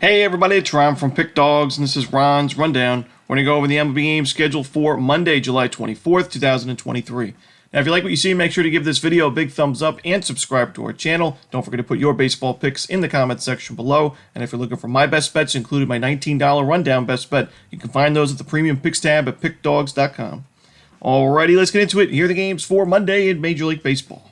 Hey everybody, it's Ron from Pick Dawgz, and this is Ron's Rundown. We're going to go over the MLB game scheduled for Monday, July 24th, 2023. Now, if you like what you see, make sure to give this video a big thumbs up and subscribe to our channel. Don't forget to put your baseball picks in the comments section below. And if you're looking for my best bets, including my $19 rundown best bet, you can find those at the premium picks tab at pickdawgz.com. Alrighty, let's get into it. Here are the games for Monday in Major League Baseball.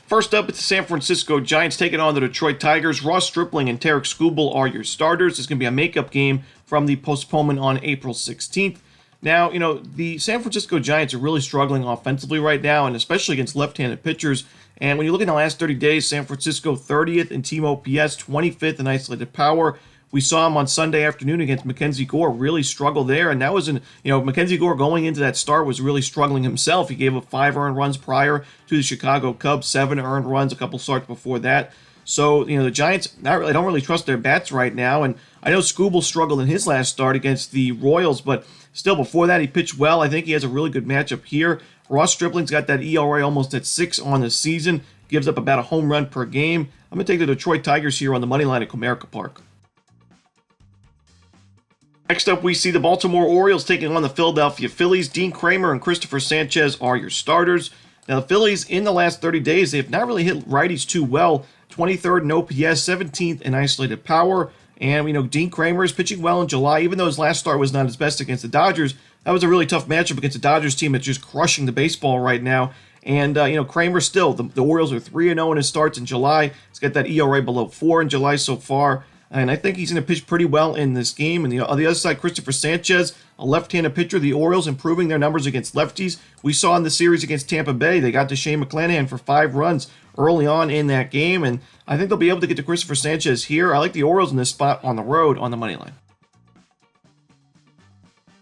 First up, it's the San Francisco Giants taking on the Detroit Tigers. Ross Stripling and Tarek Skubal are your starters. It's going to be a makeup game from the postponement on April 16th. Now, the San Francisco Giants are really struggling offensively right now, and especially against left-handed pitchers. And when you look at the last 30 days, San Francisco 30th in team OPS, 25th in isolated power. We saw him on Sunday afternoon against Mackenzie Gore really struggle there, and that was Mackenzie Gore going into that start was really struggling himself. He gave up 5 earned runs prior to the Chicago Cubs, 7 earned runs a couple starts before that. So, the Giants don't really trust their bats right now, and I know Skubal struggled in his last start against the Royals, but still before that he pitched well. I think he has a really good matchup here. Ross Stripling's got that ERA almost at 6 on the season, gives up about a home run per game. I'm going to take the Detroit Tigers here on the money line at Comerica Park. Next up, we see the Baltimore Orioles taking on the Philadelphia Phillies. Dean Kramer and Christopher Sanchez are your starters. Now, the Phillies, in the last 30 days, they have not really hit righties too well. 23rd in OPS, 17th in isolated power. And, Dean Kramer is pitching well in July, even though his last start was not his best against the Dodgers. That was a really tough matchup against the Dodgers team that's just crushing the baseball right now. And, Kramer still, the Orioles are 3-0 in his starts in July. He's got that ERA below 4 in July so far. And I think he's going to pitch pretty well in this game. And on the other side, Christopher Sanchez, a left-handed pitcher. The Orioles improving their numbers against lefties. We saw in the series against Tampa Bay, they got to Shane McClanahan for 5 runs early on in that game. And I think they'll be able to get to Christopher Sanchez here. I like the Orioles in this spot on the road on the money line.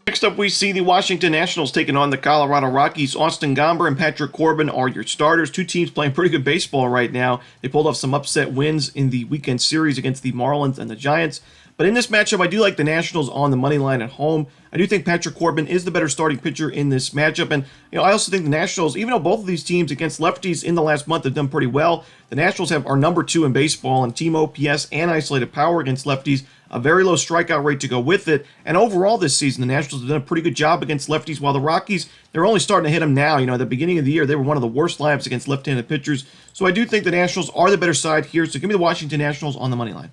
Next up, we see the Washington Nationals taking on the Colorado Rockies. Austin Gomber and Patrick Corbin are your starters. Two teams playing pretty good baseball right now. They pulled off some upset wins in the weekend series against the Marlins and the Giants. But in this matchup, I do like the Nationals on the money line at home. I do think Patrick Corbin is the better starting pitcher in this matchup. And, I also think the Nationals, even though both of these teams against lefties in the last month have done pretty well, the Nationals are number 2 in baseball in team OPS and isolated power against lefties. A very low strikeout rate to go with it. And overall this season, the Nationals have done a pretty good job against lefties, while the Rockies, they're only starting to hit them now. At the beginning of the year, they were one of the worst lineups against left-handed pitchers. So I do think the Nationals are the better side here. So give me the Washington Nationals on the money line.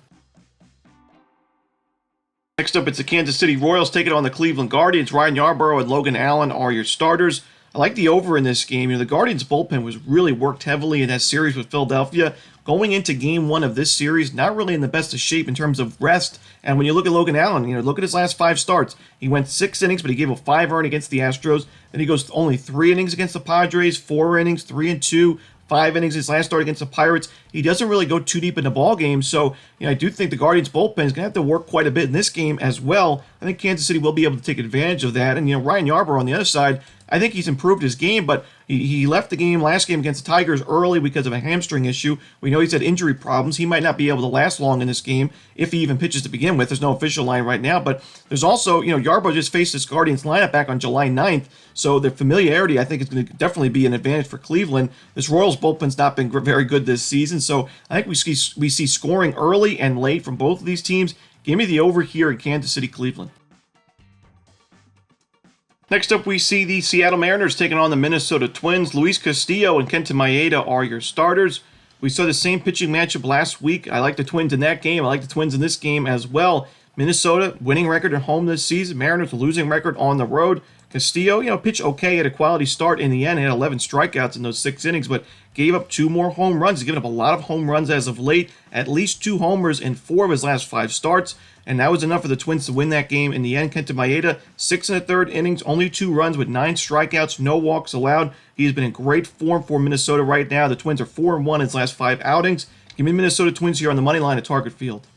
Next up, it's the Kansas City Royals taking on the Cleveland Guardians. Ryan Yarbrough and Logan Allen are your starters. I like the over in this game. The Guardians bullpen was really worked heavily in that series with Philadelphia. Going into game 1 of this series, not really in the best of shape in terms of rest. And when you look at Logan Allen, look at his last 5 starts. He went 6 innings, but he gave a 5 earned against the Astros. Then he goes only 3 innings against the Padres, 4 innings, 3 and 2. 5 innings his last start against the Pirates. He doesn't really go too deep in the ball game, so I do think the Guardians bullpen is going to have to work quite a bit in this game as well. I think Kansas City will be able to take advantage of that. And Ryan Yarbrough on the other side, I think he's improved his game, but he left the last game against the Tigers early because of a hamstring issue. We know he's had injury problems. He might not be able to last long in this game if he even pitches to begin with. There's no official line right now, but there's also, Yarbrough just faced this Guardians lineup back on July 9th, so the familiarity, I think, is going to definitely be an advantage for Cleveland. This Royals bullpen's not been very good this season, so I think we see scoring early and late from both of these teams. Give me the over here in Kansas City, Cleveland. Next up, we see the Seattle Mariners taking on the Minnesota Twins. Luis Castillo and Kenta Maeda are your starters. We saw the same pitching matchup last week. I like the Twins in that game. I like the Twins in this game as well. Minnesota, winning record at home this season. Mariners, losing record on the road. Castillo, pitched okay at a quality start in the end. He had 11 strikeouts in those 6 innings, but gave up 2 more home runs. He's given up a lot of home runs as of late, at least 2 homers in 4 of his last 5 starts, and that was enough for the Twins to win that game in the end. Kenta Maeda, 6 1/3 innings, only 2 runs with 9 strikeouts, no walks allowed. He's been in great form for Minnesota right now. The Twins are 4-1 in his last 5 outings. Give me Minnesota Twins here on the money line at Target Field.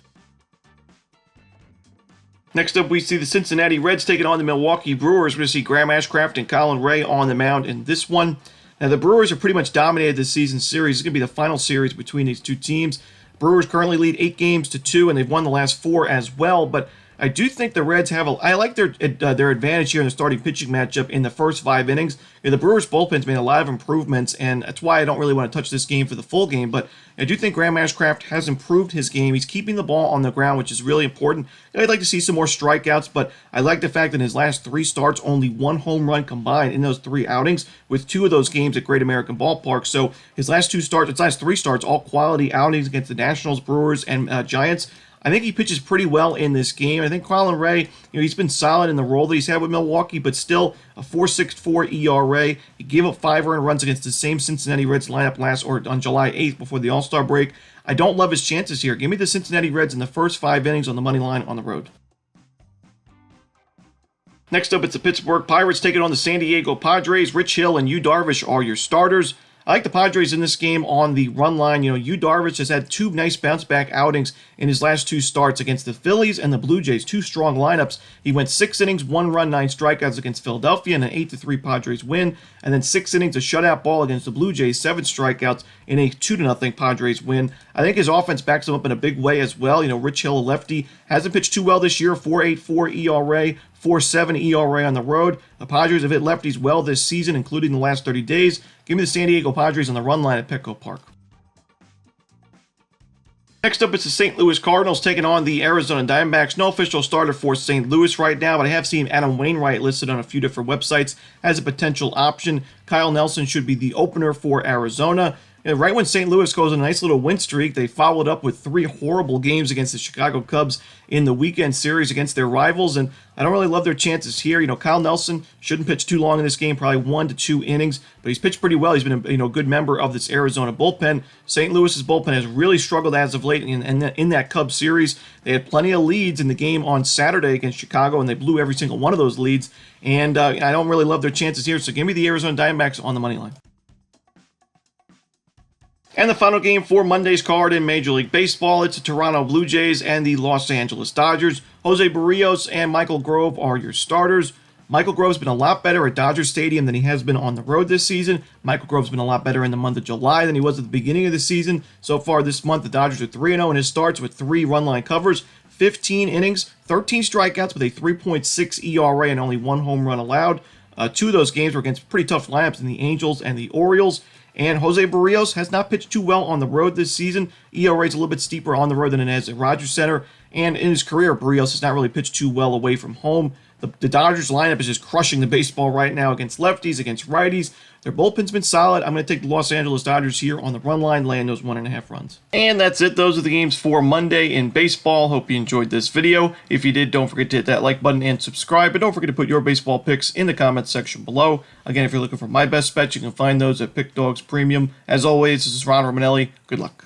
Next up, we see the Cincinnati Reds taking on the Milwaukee Brewers. We're going to see Graham Ashcraft and Colin Ray on the mound in this one. Now, the Brewers have pretty much dominated this season series. It's going to be the final series between these two teams. Brewers currently lead 8 games to 2, and they've won the last 4 as well. But I do think the Reds have I like their advantage here in the starting pitching matchup in the first 5 innings. The Brewers bullpen's made a lot of improvements, and that's why I don't really want to touch this game for the full game. But I do think Graham Ashcraft has improved his game. He's keeping the ball on the ground, which is really important. I'd like to see some more strikeouts, but I like the fact that in his last 3 starts, only 1 home run combined in those 3 outings, with 2 of those games at Great American Ballpark. So his last 3 starts, all quality outings against the Nationals, Brewers, and Giants. I think he pitches pretty well in this game. I think Colin Ray, he's been solid in the role that he's had with Milwaukee, but still a 4.64 ERA. He gave up 5 earned runs against the same Cincinnati Reds lineup on July 8th before the All-Star break. I don't love his chances here. Give me the Cincinnati Reds in the first 5 innings on the money line on the road. Next up, it's the Pittsburgh Pirates taking on the San Diego Padres. Rich Hill and Yu Darvish are your starters. I like the Padres in this game on the run line. Yu Darvish has had 2 nice bounce-back outings in his last 2 starts against the Phillies and the Blue Jays, 2 strong lineups. He went 6 innings, 1 run, 9 strikeouts against Philadelphia in an 8-3 Padres win, and then 6 innings, a shutout ball against the Blue Jays, 7 strikeouts in a 2-0 Padres win. I think his offense backs him up in a big way as well. Rich Hill, a lefty, hasn't pitched too well this year, 4.84 ERA, 4.7 ERA on the road. The Padres have hit lefties well this season, including the last 30 days. Give me the San Diego Padres on the run line at Petco Park. Next up, it's the St. Louis Cardinals taking on the Arizona Diamondbacks. No official starter for St. Louis right now, but I have seen Adam Wainwright listed on a few different websites as a potential option. Kyle Nelson should be the opener for Arizona. And right when St. Louis goes on a nice little win streak, they followed up with 3 horrible games against the Chicago Cubs in the weekend series against their rivals, and I don't really love their chances here. Kyle Nelson shouldn't pitch too long in this game, probably 1 to 2 innings, but he's pitched pretty well. He's been a good member of this Arizona bullpen. St. Louis's bullpen has really struggled as of late in that Cubs series. They had plenty of leads in the game on Saturday against Chicago, and they blew every single one of those leads, and I don't really love their chances here, so give me the Arizona Diamondbacks on the money line. And the final game for Monday's card in Major League Baseball, it's the Toronto Blue Jays and the Los Angeles Dodgers. Jose Barrios and Michael Grove are your starters. Michael Grove's been a lot better at Dodger Stadium than he has been on the road this season. Michael Grove's been a lot better in the month of July than he was at the beginning of the season. So far this month, the Dodgers are 3-0 in his starts with 3 run-line covers, 15 innings, 13 strikeouts with a 3.6 ERA and only 1 home run allowed. 2 of those games were against pretty tough lineups in the Angels and the Orioles. And Jose Barrios has not pitched too well on the road this season. ERA is a little bit steeper on the road than it is at Rogers Center. And in his career, Barrios has not really pitched too well away from home. The Dodgers lineup is just crushing the baseball right now against lefties, against righties. Their bullpen's been solid. I'm going to take the Los Angeles Dodgers here on the run line, laying those 1.5 runs. And that's it. Those are the games for Monday in baseball. Hope you enjoyed this video. If you did, don't forget to hit that like button and subscribe. But don't forget to put your baseball picks in the comments section below. Again, if you're looking for my best bets, you can find those at Pick Dawgz Premium. As always, this is Ron Romanelli. Good luck.